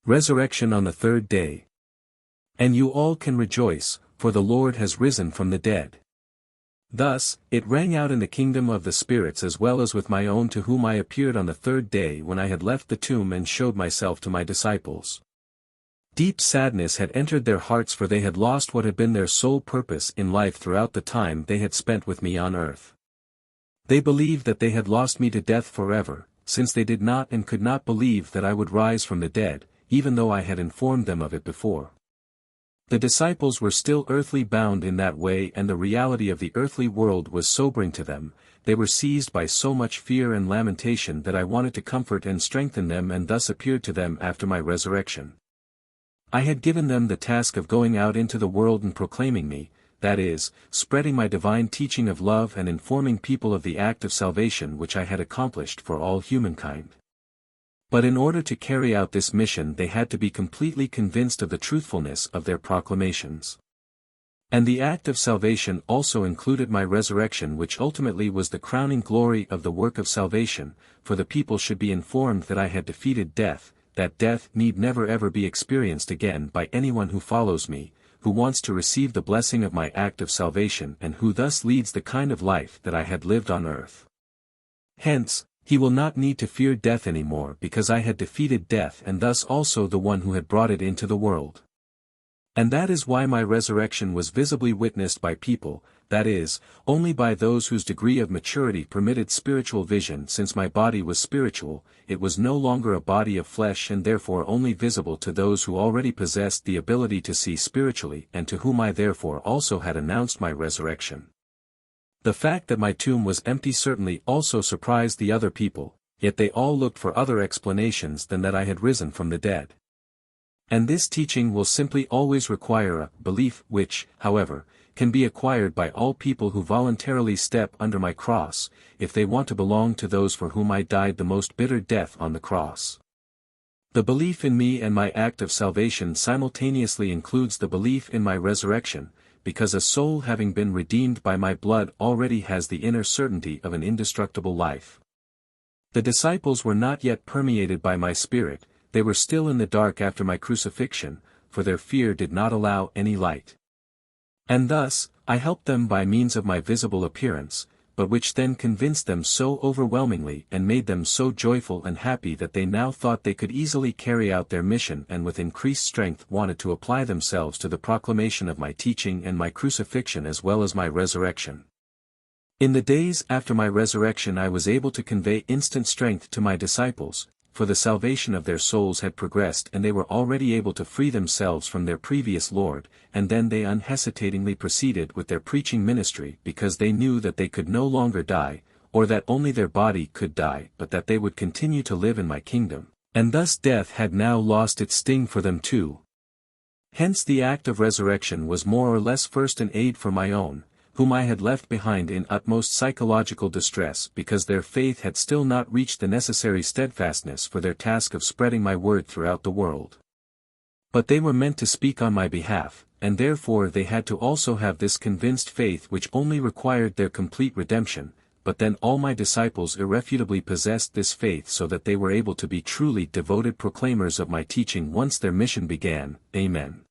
Resurrection on the third day. And you all can rejoice, for the Lord has risen from the dead. Thus, it rang out in the kingdom of the spirits as well as with my own, to whom I appeared on the third day when I had left the tomb and showed myself to my disciples. Deep sadness had entered their hearts, for they had lost what had been their sole purpose in life throughout the time they had spent with me on earth. They believed that they had lost me to death forever, since they did not and could not believe that I would rise from the dead, even though I had informed them of it before. The disciples were still earthly bound in that way, and the reality of the earthly world was sobering to them. They were seized by so much fear and lamentation that I wanted to comfort and strengthen them, and thus appeared to them after my resurrection. I had given them the task of going out into the world and proclaiming me, that is, spreading my divine teaching of love and informing people of the act of salvation which I had accomplished for all humankind. But in order to carry out this mission they had to be completely convinced of the truthfulness of their proclamations. And the act of salvation also included my resurrection, which ultimately was the crowning glory of the work of salvation, for the people should be informed that I had defeated death, that death need never ever be experienced again by anyone who follows me, who wants to receive the blessing of my act of salvation, and who thus leads the kind of life that I had lived on earth. Hence, he will not need to fear death anymore, because I had defeated death and thus also the one who had brought it into the world. And that is why my resurrection was visibly witnessed by people, that is, only by those whose degree of maturity permitted spiritual vision. Since my body was spiritual, it was no longer a body of flesh, and therefore only visible to those who already possessed the ability to see spiritually, and to whom I therefore also had announced my resurrection. The fact that my tomb was empty certainly also surprised the other people, yet they all looked for other explanations than that I had risen from the dead. And this teaching will simply always require a belief which, however, can be acquired by all people who voluntarily step under my cross, if they want to belong to those for whom I died the most bitter death on the cross. The belief in me and my act of salvation simultaneously includes the belief in my resurrection, because a soul having been redeemed by my blood already has the inner certainty of an indestructible life. The disciples were not yet permeated by my spirit, they were still in the dark after my crucifixion, for their fear did not allow any light. And thus, I helped them by means of my visible appearance, but which then convinced them so overwhelmingly and made them so joyful and happy that they now thought they could easily carry out their mission, and with increased strength wanted to apply themselves to the proclamation of my teaching and my crucifixion as well as my resurrection. In the days after my resurrection I was able to convey instant strength to my disciples, for the salvation of their souls had progressed and they were already able to free themselves from their previous lord, and then they unhesitatingly proceeded with their preaching ministry, because they knew that they could no longer die, or that only their body could die, but that they would continue to live in my kingdom, and thus death had now lost its sting for them too. Hence the act of resurrection was more or less first an aid for my own, whom I had left behind in utmost psychological distress, because their faith had still not reached the necessary steadfastness for their task of spreading my word throughout the world. But they were meant to speak on my behalf, and therefore they had to also have this convinced faith which only required their complete redemption, but then all my disciples irrefutably possessed this faith so that they were able to be truly devoted proclaimers of my teaching once their mission began. Amen.